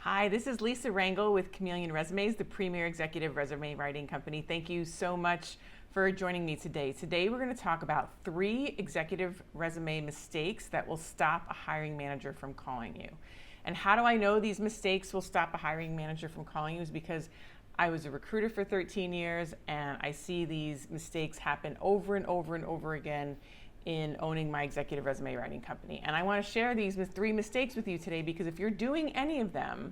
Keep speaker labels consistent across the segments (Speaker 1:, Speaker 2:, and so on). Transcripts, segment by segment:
Speaker 1: Hi, this is Lisa Rangel with Chameleon Resumes, the premier executive resume writing company. Thank you so much for joining me today. Today we're going to talk about 3 executive resume mistakes that will stop a hiring manager from calling you. And how do I know these mistakes will stop a hiring manager from calling you is because I was a recruiter for 13 years and I see these mistakes happen over and over and over again in owning my executive resume writing company. And I want to share these 3 mistakes with you today because if you're doing any of them,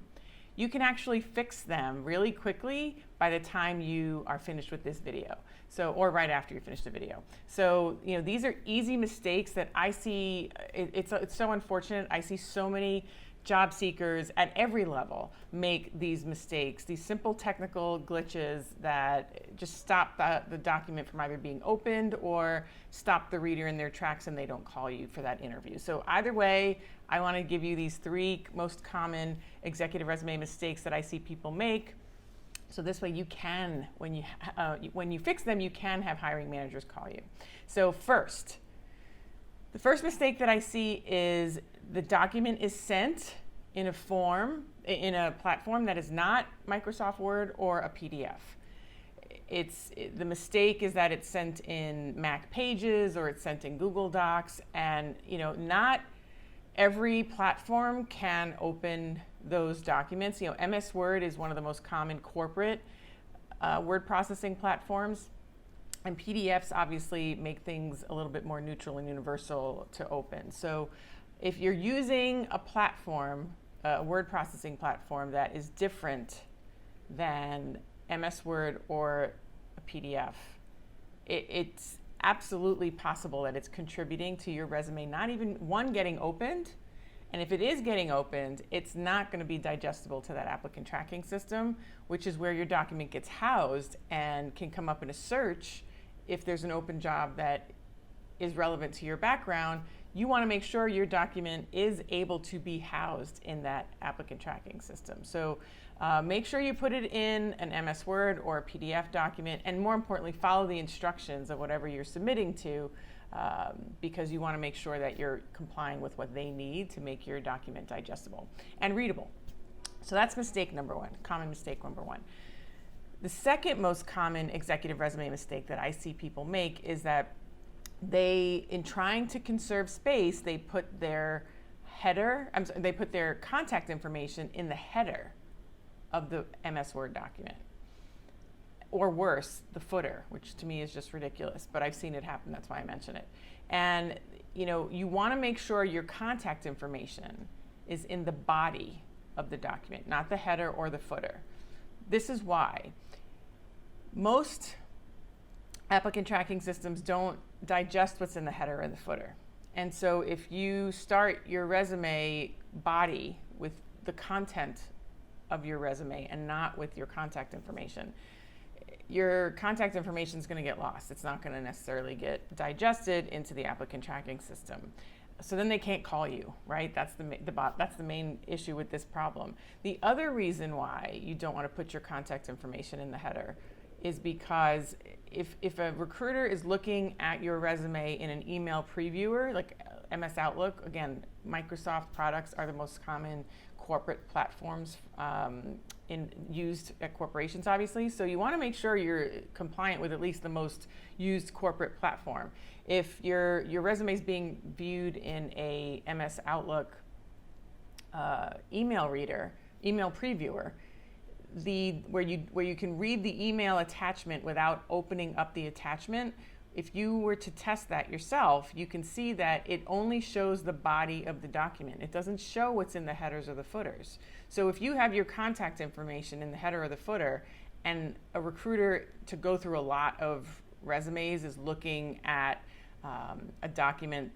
Speaker 1: you can actually fix them really quickly by the time you are finished with this video. Or right after you finish the video. So, these are easy mistakes that I see. It's so unfortunate. I see so many job seekers at every level make these mistakes, these simple technical glitches that just stop the document from either being opened or stop the reader in their tracks and they don't call you for that interview. So either way, I want to give you these 3 most common executive resume mistakes that I see people make. So this way you can, when you fix them, you can have hiring managers call you. So the first mistake that I see is the document is sent in a platform that is not Microsoft Word or a PDF. The mistake is that it's sent in Mac Pages or it's sent in Google Docs, and not every platform can open those documents. MS Word is one of the most common corporate word processing platforms. And PDFs obviously make things a little bit more neutral and universal to open. So if you're using a platform, a word processing platform that is different than MS Word or a PDF, it's absolutely possible that it's contributing to your resume not even getting opened. And if it is getting opened, it's not going to be digestible to that applicant tracking system, which is where your document gets housed and can come up in a search. If there's an open job that is relevant to your background, you want to make sure your document is able to be housed in that applicant tracking system. So make sure you put it in an MS Word or a PDF document, and more importantly, follow the instructions of whatever you're submitting to, because you want to make sure that you're complying with what they need to make your document digestible and readable. So that's mistake number 1, common mistake number 1. The second most common executive resume mistake that I see people make is that in trying to conserve space, they put their contact information in the header of the MS Word document. Or worse, the footer, which to me is just ridiculous, but I've seen it happen, that's why I mention it. And you want to make sure your contact information is in the body of the document, not the header or the footer. This is why most applicant tracking systems don't digest what's in the header or the footer. And so if you start your resume body with the content of your resume and not with your contact information, your contact information is going to get lost. It's not going to necessarily get digested into the applicant tracking system. So then they can't call you, right? That's the main issue with this problem. The other reason why you don't want to put your contact information in the header is because if a recruiter is looking at your resume in an email previewer, like MS Outlook, again, Microsoft products are the most common corporate platforms used at corporations, obviously. So you want to make sure you're compliant with at least the most used corporate platform. If your resume is being viewed in a MS Outlook email previewer, where you can read the email attachment without opening up the attachment, if you were to test that yourself, you can see that it only shows the body of the document. It doesn't show what's in the headers or the footers. So if you have your contact information in the header or the footer, and a recruiter to go through a lot of resumes is looking at a document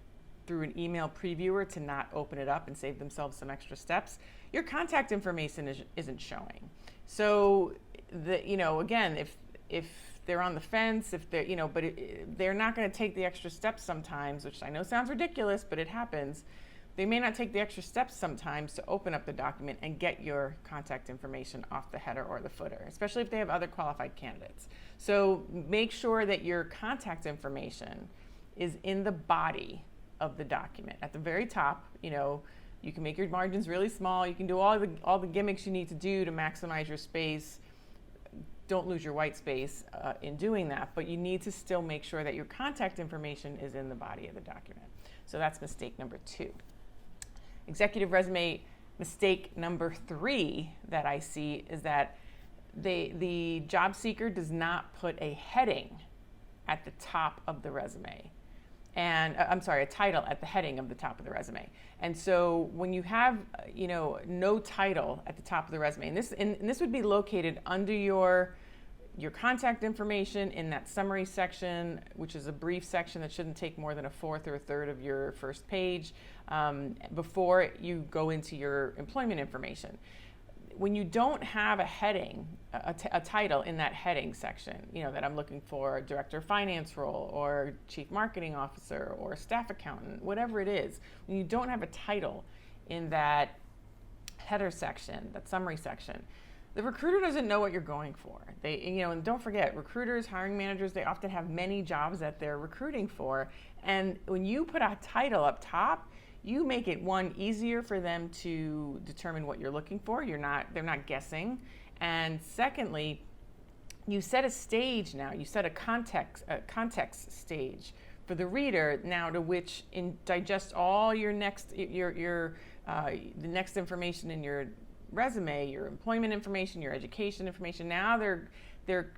Speaker 1: through an email previewer to not open it up and save themselves some extra steps, your contact information isn't showing. So again, if they're on the fence, they're not going to take the extra steps sometimes, which I know sounds ridiculous, but it happens. They may not take the extra steps sometimes to open up the document and get your contact information off the header or the footer, especially if they have other qualified candidates. So make sure that your contact information is in the body of the document. At the very top, You can make your margins really small. You can do all the gimmicks you need to do to maximize your space. Don't lose your white space in doing that, but you need to still make sure that your contact information is in the body of the document. So that's mistake number 2. Executive resume mistake number 3 that I see is that the job seeker does not put a heading at the top of the resume. And a title at the heading of the top of the resume. And so when you have, no title at the top of the resume, and this would be located under your contact information in that summary section, which is a brief section that shouldn't take more than a fourth or a third of your first page, before you go into your employment information. When you don't have a heading, a title in that heading section, that I'm looking for a director of finance role or chief marketing officer or staff accountant, whatever it is, when you don't have a title in that header section, that summary section, the recruiter doesn't know what you're going for. And don't forget, recruiters, hiring managers, they often have many jobs that they're recruiting for. And when you put a title up top, you make it, one, easier for them to determine what you're looking for. They're not guessing. And secondly, you set a stage now. You set a context stage for the reader now to which digest all your the next information in your resume, your employment information, your education information. Now they're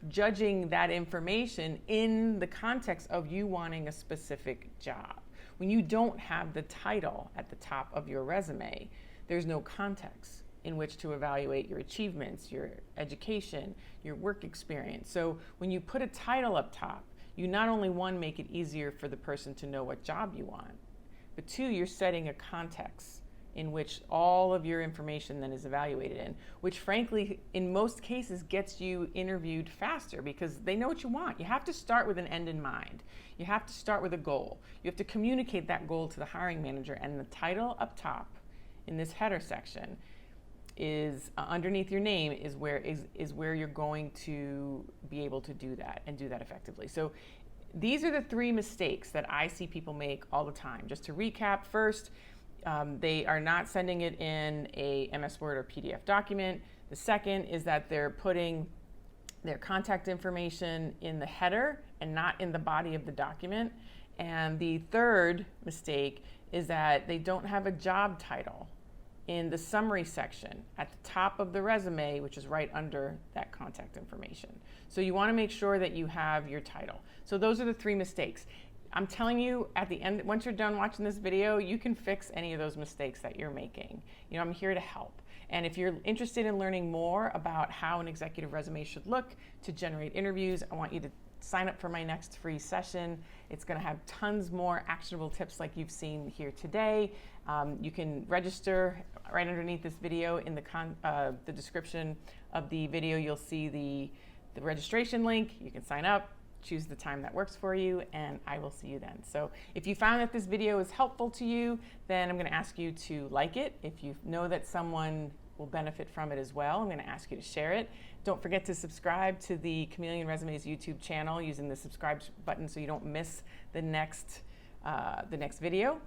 Speaker 1: judging that information in the context of you wanting a specific job. When you don't have the title at the top of your resume, there's no context in which to evaluate your achievements, your education, your work experience. So when you put a title up top, you not only, one, make it easier for the person to know what job you want, but 2, you're setting a context in which all of your information then is evaluated in, which frankly, in most cases, gets you interviewed faster because they know what you want. You have to start with an end in mind. You have to start with a goal. You have to communicate that goal to the hiring manager, and the title up top in this header section is underneath your name is where you're going to be able to do that and do that effectively. So these are the 3 mistakes that I see people make all the time. Just to recap, first, they are not sending it in a MS Word or PDF document. The second is that they're putting their contact information in the header and not in the body of the document. And the third mistake is that they don't have a job title in the summary section at the top of the resume, which is right under that contact information. So you want to make sure that you have your title. So those are the 3 mistakes. I'm telling you, at the end, once you're done watching this video, you can fix any of those mistakes that you're making. I'm here to help. And if you're interested in learning more about how an executive resume should look to generate interviews, I want you to sign up for my next free session. It's going to have tons more actionable tips like you've seen here today. You can register right underneath this video in the description of the video. You'll see the registration link. You can sign up, choose the time that works for you, and I will see you then. So if you found that this video is helpful to you, then I'm going to ask you to like it. If you know that someone will benefit from it as well, I'm going to ask you to share it. Don't forget to subscribe to the Chameleon Resumes YouTube channel using the subscribe button so you don't miss the next video.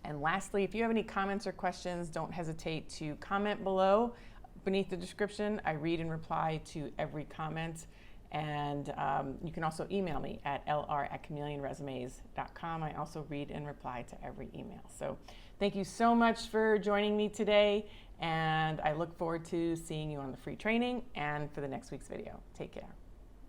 Speaker 1: And lastly, if you have any comments or questions, don't hesitate to comment below beneath the description. I read and reply to every comment. And you can also email me at lr@chameleonresumes.com. I also read and reply to every email. So thank you so much for joining me today, and I look forward to seeing you on the free training and for the next week's video. Take care.